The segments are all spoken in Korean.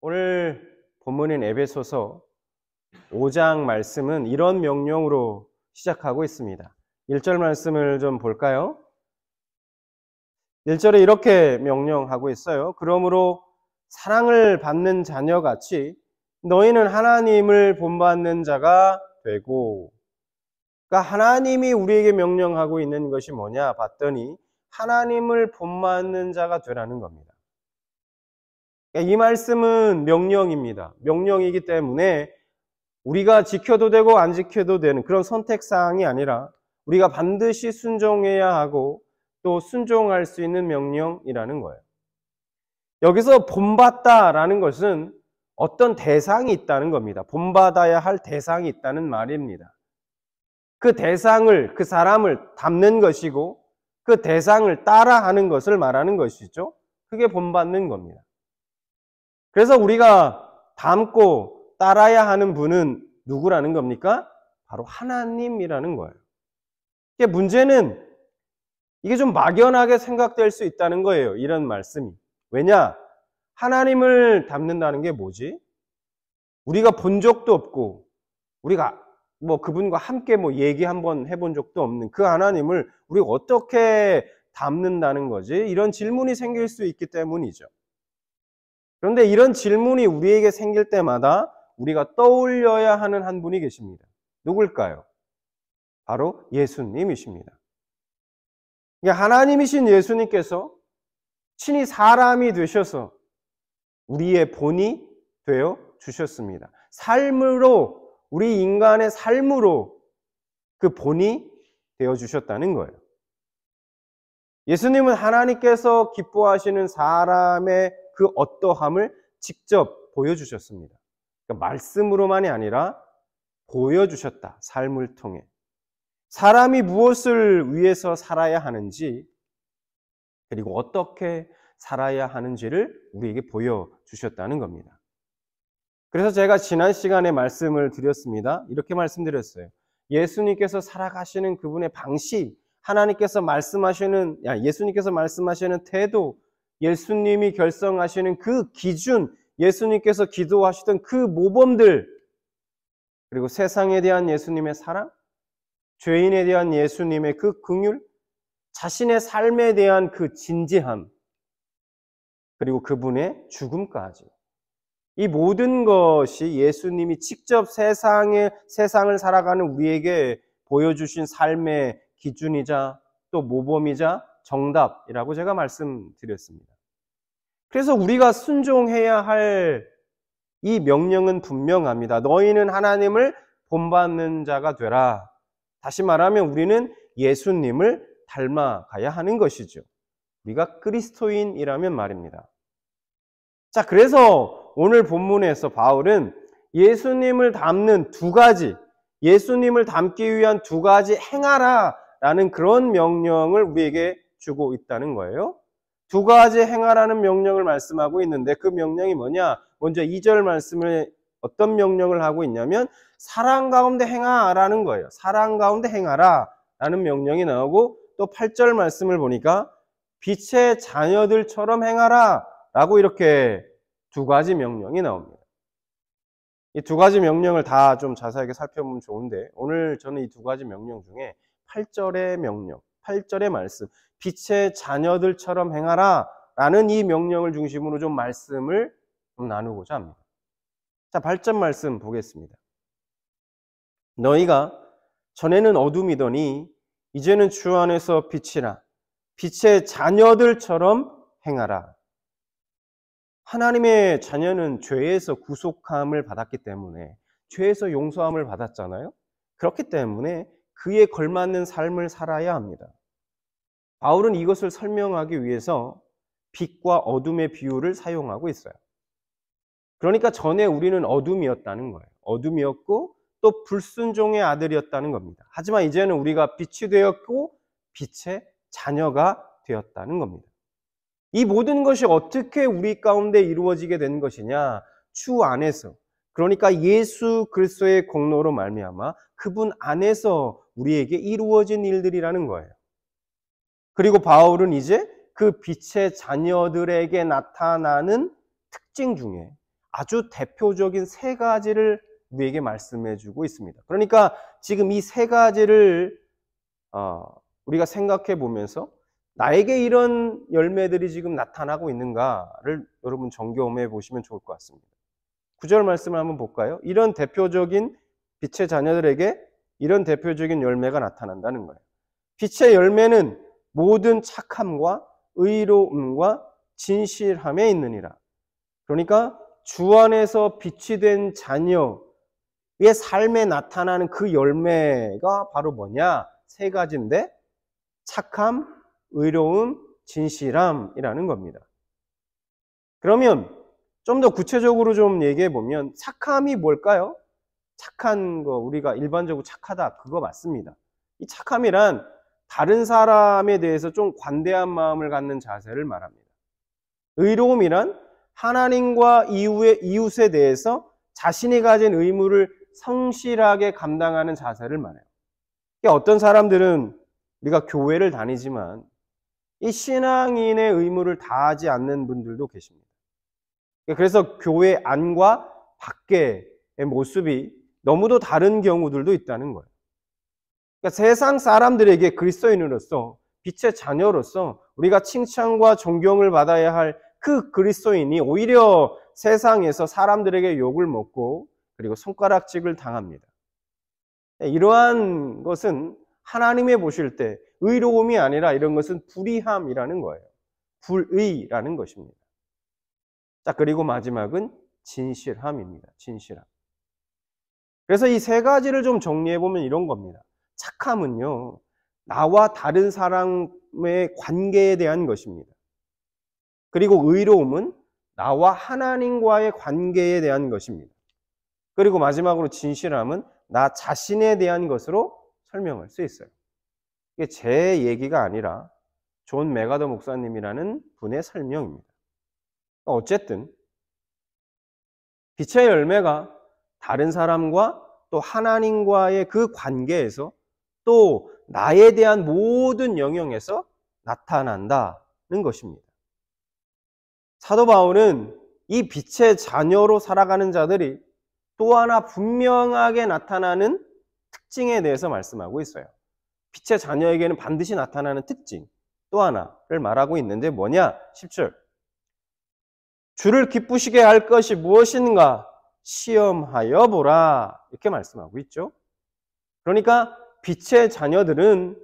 오늘 본문인 에베소서 5장 말씀은 이런 명령으로 시작하고 있습니다. 1절 말씀을 좀 볼까요? 1절에 이렇게 명령하고 있어요. 그러므로 사랑을 받는 자녀같이 너희는 하나님을 본받는 자가 되고, 그러니까 하나님이 우리에게 명령하고 있는 것이 뭐냐 봤더니 하나님을 본받는 자가 되라는 겁니다. 이 말씀은 명령입니다. 명령이기 때문에 우리가 지켜도 되고 안 지켜도 되는 그런 선택사항이 아니라 우리가 반드시 순종해야 하고 또 순종할 수 있는 명령이라는 거예요. 여기서 본받다라는 것은 어떤 대상이 있다는 겁니다. 본받아야 할 대상이 있다는 말입니다. 그 대상을, 그 사람을 닮는 것이고 그 대상을 따라하는 것을 말하는 것이죠. 그게 본받는 겁니다. 그래서 우리가 닮고 따라야 하는 분은 누구라는 겁니까? 바로 하나님이라는 거예요. 이게 문제는 이게 좀 막연하게 생각될 수 있다는 거예요. 이런 말씀이. 왜냐? 하나님을 닮는다는 게 뭐지? 우리가 본 적도 없고 우리가 그분과 함께 얘기 한번 해본 적도 없는 그 하나님을 우리가 어떻게 닮는다는 거지? 이런 질문이 생길 수 있기 때문이죠. 그런데 이런 질문이 우리에게 생길 때마다 우리가 떠올려야 하는 한 분이 계십니다. 누굴까요? 바로 예수님이십니다. 하나님이신 예수님께서 친히 사람이 되셔서 우리의 본이 되어 주셨습니다. 삶으로, 우리 인간의 삶으로 그 본이 되어 주셨다는 거예요. 예수님은 하나님께서 기뻐하시는 사람의 그 어떠함을 직접 보여주셨습니다. 그러니까 말씀으로만이 아니라 보여주셨다. 삶을 통해. 사람이 무엇을 위해서 살아야 하는지 그리고 어떻게 살아야 하는지를 우리에게 보여주셨다는 겁니다. 그래서 제가 지난 시간에 말씀을 드렸습니다. 이렇게 말씀드렸어요. 예수님께서 살아가시는 그분의 방식, 예수님께서 말씀하시는 태도, 예수님이 결성하시는 그 기준, 예수님께서 기도하시던 그 모범들, 그리고 세상에 대한 예수님의 사랑, 죄인에 대한 예수님의 그 긍휼, 자신의 삶에 대한 그 진지함, 그리고 그분의 죽음까지. 이 모든 것이 예수님이 직접 세상을 살아가는 우리에게 보여주신 삶의 기준이자 또 모범이자 정답이라고 제가 말씀드렸습니다. 그래서 우리가 순종해야 할 이 명령은 분명합니다. 너희는 하나님을 본받는 자가 되라. 다시 말하면 우리는 예수님을 닮아가야 하는 것이죠. 우리가 그리스도인이라면 말입니다. 자, 그래서 오늘 본문에서 바울은 예수님을 닮는 예수님을 닮기 위한 2가지 행하라 라는 그런 명령을 우리에게 주고 있다는 거예요. 2가지 행하라는 명령을 말씀하고 있는데 그 명령이 뭐냐? 먼저 2절 말씀을 어떤 명령을 하고 있냐면 사랑 가운데 행하라는 거예요. 사랑 가운데 행하라 라는 명령이 나오고 또 8절 말씀을 보니까 빛의 자녀들처럼 행하라 라고 이렇게 2가지 명령이 나옵니다. 이 2가지 명령을 다 좀 자세하게 살펴보면 좋은데 오늘 저는 이 2가지 명령 중에 8절의 명령, 8절의 말씀, 빛의 자녀들처럼 행하라 라는 이 명령을 중심으로 좀 말씀을 좀 나누고자 합니다. 자, 8절 말씀 보겠습니다. 너희가 전에는 어둠이더니 이제는 주 안에서 빛이라. 빛의 자녀들처럼 행하라. 하나님의 자녀는 죄에서 구속함을 받았기 때문에 죄에서 용서함을 받았잖아요. 그렇기 때문에 그에 걸맞는 삶을 살아야 합니다. 바울은 이것을 설명하기 위해서 빛과 어둠의 비유를 사용하고 있어요. 그러니까 전에 우리는 어둠이었다는 거예요. 어둠이었고 또 불순종의 아들이었다는 겁니다. 하지만 이제는 우리가 빛이 되었고 빛의 자녀가 되었다는 겁니다. 이 모든 것이 어떻게 우리 가운데 이루어지게 된 것이냐? 주 안에서, 그러니까 예수 그리스도의 공로로 말미암아 그분 안에서 우리에게 이루어진 일들이라는 거예요. 그리고 바울은 이제 그 빛의 자녀들에게 나타나는 특징 중에 아주 대표적인 세 가지를 우리에게 말씀해 주고 있습니다. 그러니까 지금 이 세 가지를 우리가 생각해 보면서 나에게 이런 열매들이 지금 나타나고 있는가를 여러분 점검해 보시면 좋을 것 같습니다. 9절 말씀을 한번 볼까요? 이런 대표적인 빛의 자녀들에게 이런 대표적인 열매가 나타난다는 거예요. 빛의 열매는 모든 착함과 의로움과 진실함에 있느니라. 그러니까 주 안에서 빛이 된 자녀의 삶에 나타나는 그 열매가 바로 뭐냐? 세 가지인데 착함, 의로움, 진실함이라는 겁니다. 그러면 좀 더 구체적으로 좀 얘기해 보면 착함이 뭘까요? 착한 거, 우리가 일반적으로 착하다, 그거 맞습니다. 이 착함이란 다른 사람에 대해서 좀 관대한 마음을 갖는 자세를 말합니다. 의로움이란 하나님과 이웃에 대해서 자신이 가진 의무를 성실하게 감당하는 자세를 말해요. 어떤 사람들은 우리가 교회를 다니지만 이 신앙인의 의무를 다하지 않는 분들도 계십니다. 그래서 교회 안과 밖의 모습이 너무도 다른 경우들도 있다는 거예요. 그러니까 세상 사람들에게 그리스도인으로서 빛의 자녀로서 우리가 칭찬과 존경을 받아야 할 그 그리스도인이 오히려 세상에서 사람들에게 욕을 먹고 그리고 손가락질을 당합니다. 이러한 것은 하나님이 보실 때 의로움이 아니라 이런 것은 불의함이라는 거예요. 불의라는 것입니다. 자, 그리고 마지막은 진실함입니다. 진실함. 그래서 이 세 가지를 좀 정리해 보면 이런 겁니다. 착함은요, 나와 다른 사람의 관계에 대한 것입니다. 그리고 의로움은 나와 하나님과의 관계에 대한 것입니다. 그리고 마지막으로 진실함은 나 자신에 대한 것으로 설명할 수 있어요. 이게 제 얘기가 아니라 존 메가더 목사님이라는 분의 설명입니다. 어쨌든 빛의 열매가 다른 사람과 또 하나님과의 그 관계에서 또 나에 대한 모든 영역에서 나타난다는 것입니다. 사도 바울은 이 빛의 자녀로 살아가는 자들이 또 하나 분명하게 나타나는 특징에 대해서 말씀하고 있어요. 빛의 자녀에게는 반드시 나타나는 특징 또 하나를 말하고 있는데 뭐냐? 10절. 주를 기쁘시게 할 것이 무엇인가? 시험하여 보라. 이렇게 말씀하고 있죠. 그러니까 빛의 자녀들은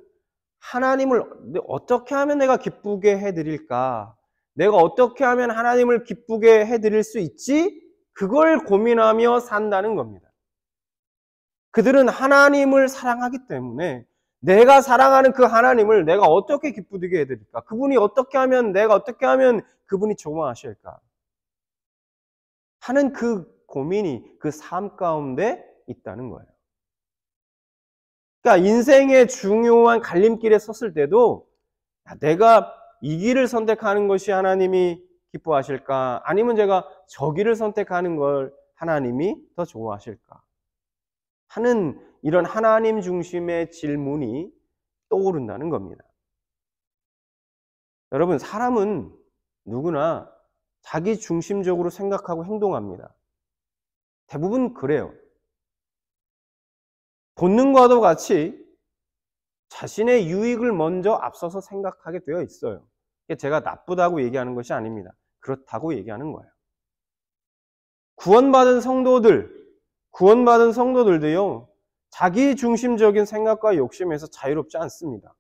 하나님을 어떻게 하면 내가 기쁘게 해드릴까? 내가 어떻게 하면 하나님을 기쁘게 해드릴 수 있지? 그걸 고민하며 산다는 겁니다. 그들은 하나님을 사랑하기 때문에 내가 사랑하는 그 하나님을 내가 어떻게 기쁘게 해드릴까? 그분이 어떻게 하면, 내가 어떻게 하면 그분이 좋아하실까? 하는 그 고민이 그 삶 가운데 있다는 거예요. 그러니까 인생의 중요한 갈림길에 섰을 때도 내가 이 길을 선택하는 것이 하나님이 기뻐하실까? 아니면 제가 저 길을 선택하는 걸 하나님이 더 좋아하실까? 하는 이런 하나님 중심의 질문이 떠오른다는 겁니다. 여러분, 사람은 누구나 자기 중심적으로 생각하고 행동합니다. 대부분 그래요. 본능과도 같이 자신의 유익을 먼저 앞서서 생각하게 되어 있어요. 제가 나쁘다고 얘기하는 것이 아닙니다. 그렇다고 얘기하는 거예요. 구원받은 성도들도요, 자기 중심적인 생각과 욕심에서 자유롭지 않습니다.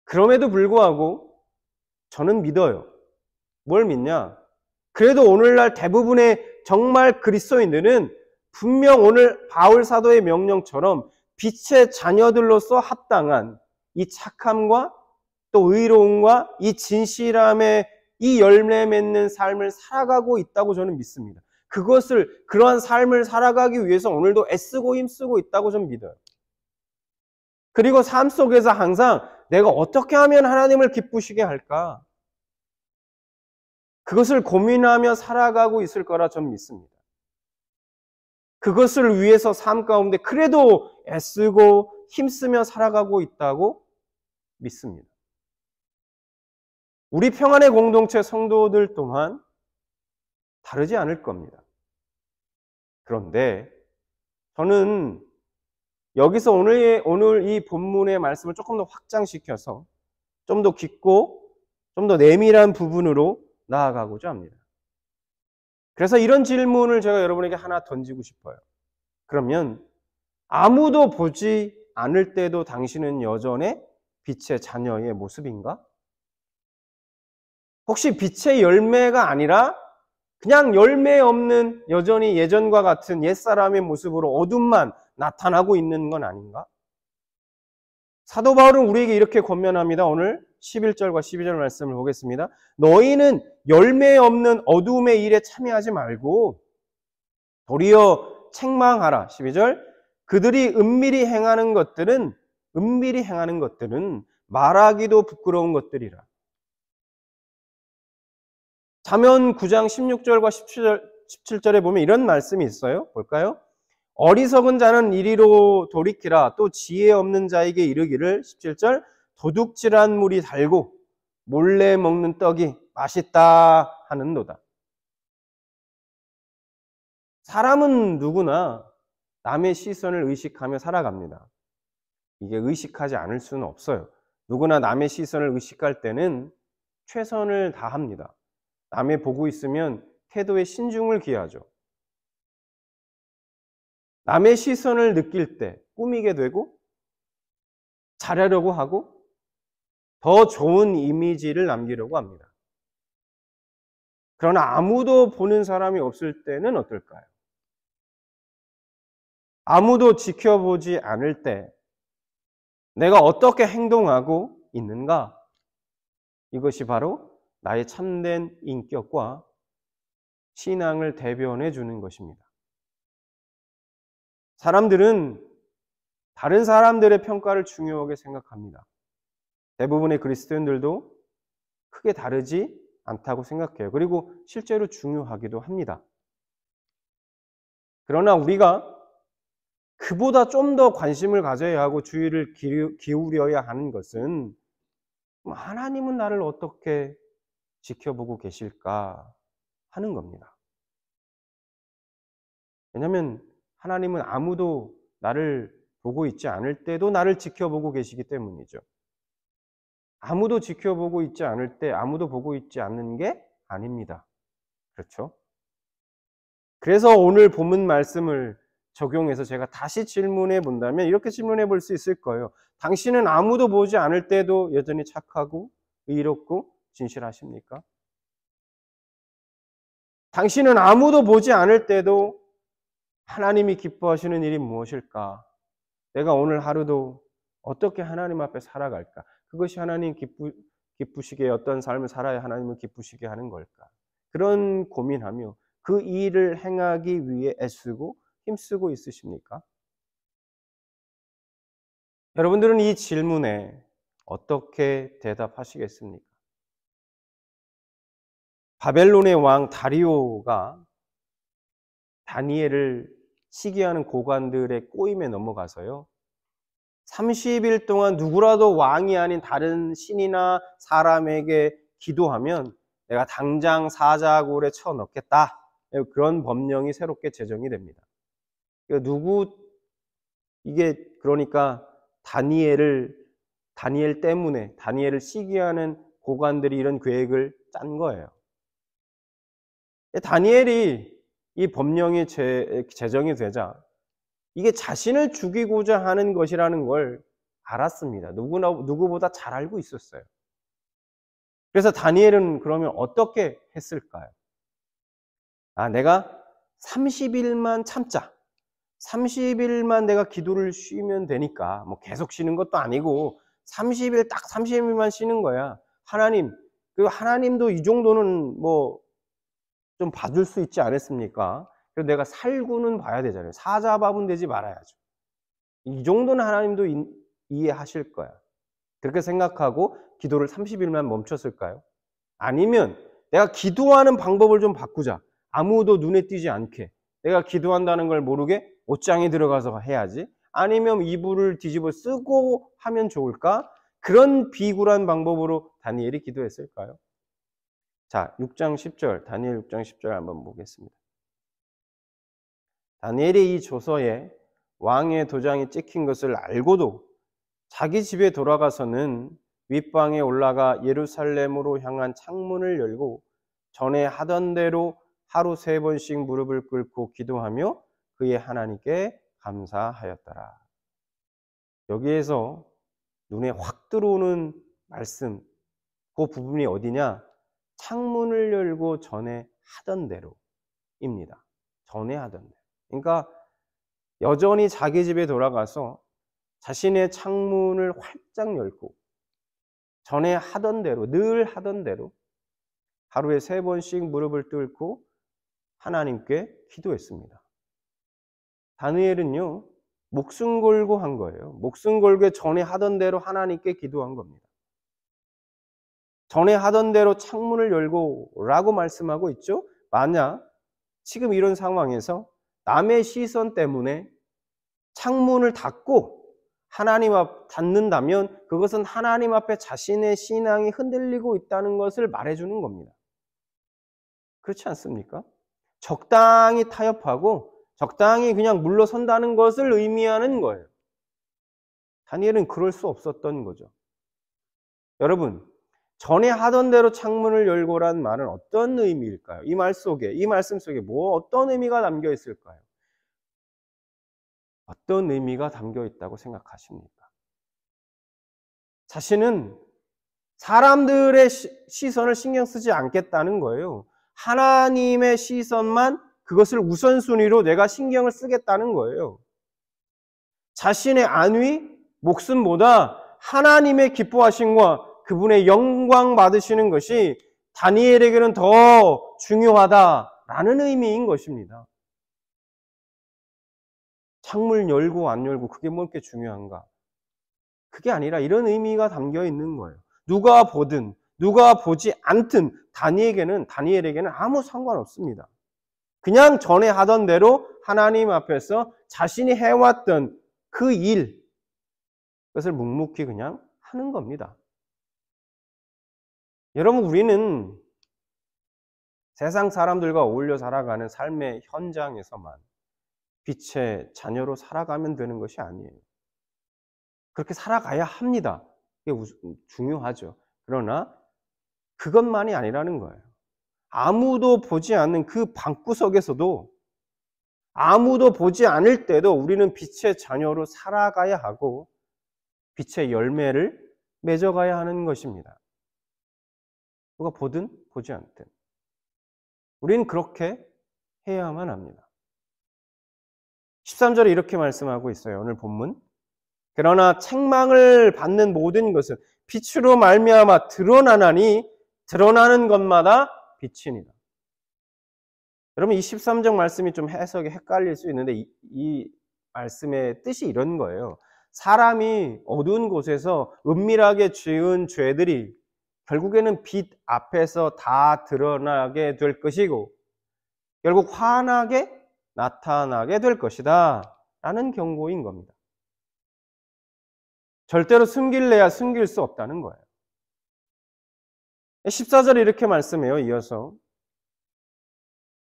그럼에도 불구하고 저는 믿어요. 뭘 믿냐? 그래도 오늘날 대부분의 정말 그리스도인들은 분명 오늘 바울 사도의 명령처럼 빛의 자녀들로서 합당한 이 착함과 또 의로움과 이 진실함의 이 열매 맺는 삶을 살아가고 있다고 저는 믿습니다. 그러한 삶을 살아가기 위해서 오늘도 애쓰고 힘쓰고 있다고 저는 믿어요. 그리고 삶 속에서 항상 내가 어떻게 하면 하나님을 기쁘시게 할까? 그것을 고민하며 살아가고 있을 거라 저는 믿습니다. 그것을 위해서 삶 가운데 그래도 애쓰고 힘쓰며 살아가고 있다고 믿습니다. 우리 평안의 공동체 성도들 또한 다르지 않을 겁니다. 그런데 저는 여기서 오늘 이 본문의 말씀을 조금 더 확장시켜서 좀 더 깊고 좀 더 내밀한 부분으로 나아가고자 합니다. 그래서 이런 질문을 제가 여러분에게 하나 던지고 싶어요. 그러면 아무도 보지 않을 때도 당신은 여전히 빛의 자녀의 모습인가? 혹시 빛의 열매가 아니라 그냥 열매 없는 여전히 예전과 같은 옛사람의 모습으로 어둠만 나타나고 있는 건 아닌가? 사도 바울은 우리에게 이렇게 권면합니다. 오늘 11절과 12절 말씀을 보겠습니다. 너희는 열매 없는 어둠의 일에 참여하지 말고 도리어 책망하라. 12절. 그들이 은밀히 행하는 것들은 말하기도 부끄러운 것들이라. 잠언 9장 16절과 17절에 보면 이런 말씀이 있어요. 볼까요? 어리석은 자는 이리로 돌이키라. 또 지혜 없는 자에게 이르기를 17절 도둑질한 물이 달고 몰래 먹는 떡이 맛있다 하는도다. 사람은 누구나 남의 시선을 의식하며 살아갑니다. 이게 의식하지 않을 수는 없어요. 누구나 남의 시선을 의식할 때는 최선을 다합니다. 남의 보고 있으면 태도에 신중을 기하죠. 남의 시선을 느낄 때 꾸미게 되고 잘하려고 하고 더 좋은 이미지를 남기려고 합니다. 그러나 아무도 보는 사람이 없을 때는 어떨까요? 아무도 지켜보지 않을 때 내가 어떻게 행동하고 있는가? 이것이 바로 나의 참된 인격과 신앙을 대변해 주는 것입니다. 사람들은 다른 사람들의 평가를 중요하게 생각합니다. 대부분의 그리스도인들도 크게 다르지 않다고 생각해요. 그리고 실제로 중요하기도 합니다. 그러나 우리가 그보다 좀 더 관심을 가져야 하고 주의를 기울여야 하는 것은 하나님은 나를 어떻게 지켜보고 계실까 하는 겁니다. 왜냐하면 하나님은 아무도 나를 보고 있지 않을 때도 나를 지켜보고 계시기 때문이죠. 아무도 지켜보고 있지 않을 때 아무도 보고 있지 않는 게 아닙니다. 그렇죠? 그래서 오늘 본문 말씀을 적용해서 제가 다시 질문해 본다면 이렇게 질문해 볼 수 있을 거예요. 당신은 아무도 보지 않을 때도 여전히 착하고 의롭고 진실하십니까? 당신은 아무도 보지 않을 때도 하나님이 기뻐하시는 일이 무엇일까? 내가 오늘 하루도 어떻게 하나님 앞에 살아갈까? 그것이 하나님 기쁘시게 어떤 삶을 살아야 하나님을 기쁘시게 하는 걸까? 그런 고민하며 그 일을 행하기 위해 애쓰고 힘쓰고 있으십니까? 여러분들은 이 질문에 어떻게 대답하시겠습니까? 바벨론의 왕 다리오가 다니엘을 시기하는 고관들의 꼬임에 넘어가서요. 30일 동안 누구라도 왕이 아닌 다른 신이나 사람에게 기도하면 내가 당장 사자골에 쳐넣겠다. 그런 법령이 새롭게 제정이 됩니다. 그러니까 다니엘 때문에 다니엘을 시기하는 고관들이 이런 계획을 짠 거예요. 다니엘이 이 법령이 제정이 되자 이게 자신을 죽이고자 하는 것이라는 걸 알았습니다. 누구보다 잘 알고 있었어요. 그래서 다니엘은 그러면 어떻게 했을까요? 내가 30일만 참자. 30일만 내가 기도를 쉬면 되니까 뭐 계속 쉬는 것도 아니고 30일 딱 30일만 쉬는 거야. 그리고 하나님도 이 정도는 뭐 좀 봐줄 수 있지 않았습니까? 그래서 내가 살고는 봐야 되잖아요. 사자밥은 되지 말아야죠. 이 정도는 하나님도 이해하실 거야. 그렇게 생각하고 기도를 30일만 멈췄을까요? 아니면 내가 기도하는 방법을 좀 바꾸자. 아무도 눈에 띄지 않게. 내가 기도한다는 걸 모르게 옷장에 들어가서 해야지. 아니면 이불을 뒤집어 쓰고 하면 좋을까? 그런 비굴한 방법으로 다니엘이 기도했을까요? 자, 6장 10절, 다니엘 6장 10절 한번 보겠습니다. 다니엘이 이 조서에 왕의 도장이 찍힌 것을 알고도 자기 집에 돌아가서는 윗방에 올라가 예루살렘으로 향한 창문을 열고 전에 하던 대로 하루 3번씩 무릎을 꿇고 기도하며 그의 하나님께 감사하였더라. 여기에서 눈에 확 들어오는 말씀, 그 부분이 어디냐? 창문을 열고 전에 하던 대로입니다. 전에 하던 대로. 그러니까 여전히 자기 집에 돌아가서 자신의 창문을 활짝 열고 전에 하던 대로, 늘 하던 대로 하루에 3번씩 무릎을 꿇고 하나님께 기도했습니다. 다니엘은요, 목숨 걸고 한 거예요. 목숨 걸고 전에 하던 대로 하나님께 기도한 겁니다. 전에 하던 대로 창문을 열고 라고 말씀하고 있죠. 만약 지금 이런 상황에서 남의 시선 때문에 창문을 닫고 하나님 앞 닫는다면 그것은 하나님 앞에 자신의 신앙이 흔들리고 있다는 것을 말해주는 겁니다. 그렇지 않습니까? 적당히 타협하고 적당히 그냥 물러선다는 것을 의미하는 거예요. 다니엘은 그럴 수 없었던 거죠. 여러분, 전에 하던 대로 창문을 열고란 말은 어떤 의미일까요? 이 말씀 속에 어떤 의미가 담겨 있을까요? 어떤 의미가 담겨 있다고 생각하십니까? 자신은 사람들의 시선을 신경 쓰지 않겠다는 거예요. 하나님의 시선만, 그것을 우선순위로 내가 신경을 쓰겠다는 거예요. 자신의 안위, 목숨보다 하나님의 기뻐하심과 그분의 영광 받으시는 것이 다니엘에게는 더 중요하다라는 의미인 것입니다. 창문 열고 안 열고 그게 뭐 이렇게 중요한가? 그게 아니라 이런 의미가 담겨 있는 거예요. 누가 보든 누가 보지 않든 다니엘에게는 아무 상관없습니다. 그냥 전에 하던 대로 하나님 앞에서 자신이 해왔던 그 일, 그것을 묵묵히 그냥 하는 겁니다. 여러분, 우리는 세상 사람들과 어울려 살아가는 삶의 현장에서만 빛의 자녀로 살아가면 되는 것이 아니에요. 그렇게 살아가야 합니다. 그게 중요하죠. 그러나 그것만이 아니라는 거예요. 아무도 보지 않는 그 방구석에서도, 아무도 보지 않을 때도 우리는 빛의 자녀로 살아가야 하고 빛의 열매를 맺어가야 하는 것입니다. 누가 보든 보지 않든 우리는 그렇게 해야만 합니다. 13절에 이렇게 말씀하고 있어요. 오늘 본문. 그러나 책망을 받는 모든 것은 빛으로 말미암아 드러나나니 드러나는 것마다 빛이니라. 여러분, 이 13절 말씀이 좀 해석이 헷갈릴 수 있는데 이 말씀의 뜻이 이런 거예요. 사람이 어두운 곳에서 은밀하게 지은 죄들이 결국에는 빛 앞에서 다 드러나게 될 것이고 결국 환하게 나타나게 될 것이다 라는 경고인 겁니다. 절대로 숨길래야 숨길 수 없다는 거예요. 14절에 이렇게 말씀해요. 이어서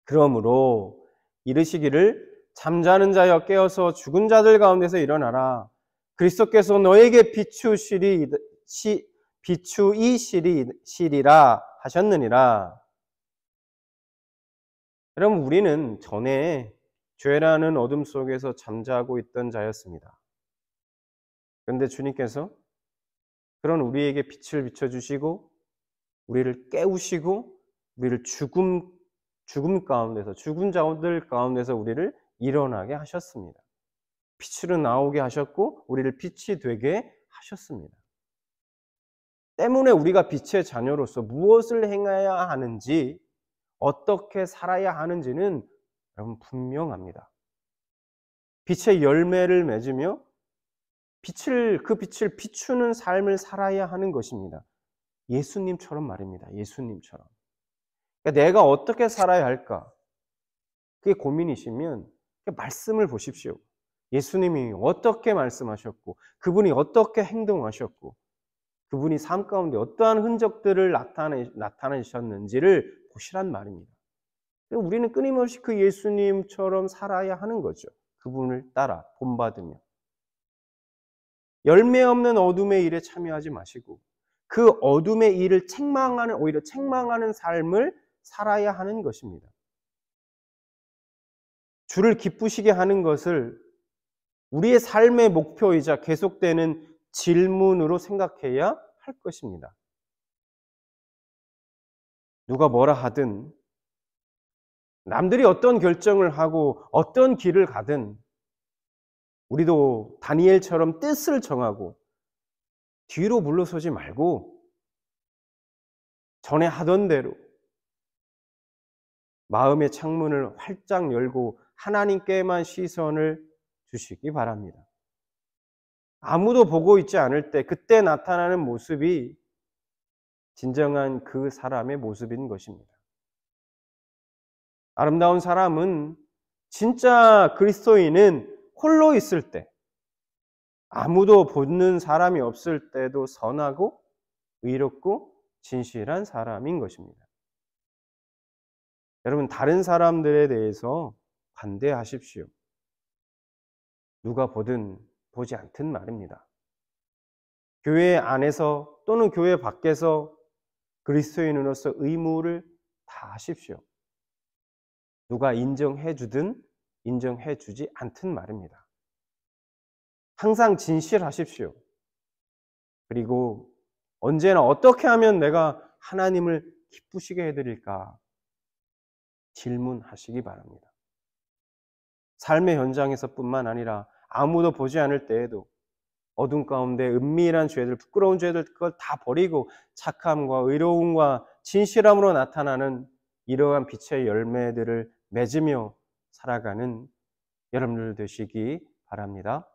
그러므로 이르시기를 잠자는 자여 깨어서 죽은 자들 가운데서 일어나라. 그리스도께서 너에게 비추이시리라 하셨느니라. 여러분, 우리는 전에 죄라는 어둠 속에서 잠자고 있던 자였습니다. 그런데 주님께서 그런 우리에게 빛을 비춰주시고 우리를 깨우시고 우리를 죽은 가운데서, 죽은 자들 가운데서 우리를 일어나게 하셨습니다. 빛으로 나오게 하셨고 우리를 빛이 되게 하셨습니다. 때문에 우리가 빛의 자녀로서 무엇을 행해야 하는지, 어떻게 살아야 하는지는 여러분 분명합니다. 빛의 열매를 맺으며 그 빛을 비추는 삶을 살아야 하는 것입니다. 예수님처럼 말입니다. 예수님처럼. 그러니까 내가 어떻게 살아야 할까? 그게 고민이시면 말씀을 보십시오. 예수님이 어떻게 말씀하셨고 그분이 어떻게 행동하셨고 그분이 삶 가운데 어떠한 흔적들을 나타내셨는지를 보시란 말입니다. 우리는 끊임없이 그 예수님처럼 살아야 하는 거죠. 그분을 따라 본받으며. 열매 없는 어둠의 일에 참여하지 마시고 그 어둠의 일을 오히려 책망하는 삶을 살아야 하는 것입니다. 주를 기쁘시게 하는 것을 우리의 삶의 목표이자 계속되는 질문으로 생각해야 할 것입니다. 누가 뭐라 하든, 남들이 어떤 결정을 하고 어떤 길을 가든 우리도 다니엘처럼 뜻을 정하고 뒤로 물러서지 말고 전에 하던 대로 마음의 창문을 활짝 열고 하나님께만 시선을 주시기 바랍니다. 아무도 보고 있지 않을 때 그때 나타나는 모습이 진정한 그 사람의 모습인 것입니다. 아름다운 사람은 진짜 그리스도인은 홀로 있을 때, 아무도 보는 사람이 없을 때도 선하고 의롭고 진실한 사람인 것입니다. 여러분, 다른 사람들에 대해서 관대하십시오. 누가 보든 보지 않든 말입니다. 교회 안에서 또는 교회 밖에서 그리스도인으로서 의무를 다하십시오. 누가 인정해 주든 인정해 주지 않든 말입니다. 항상 진실하십시오. 그리고 언제나 어떻게 하면 내가 하나님을 기쁘시게 해드릴까 질문하시기 바랍니다. 삶의 현장에서뿐만 아니라 아무도 보지 않을 때에도 어둠 가운데 은밀한 죄들, 부끄러운 죄들 그걸 다 버리고 착함과 의로움과 진실함으로 나타나는 이러한 빛의 열매들을 맺으며 살아가는 여러분들 되시기 바랍니다.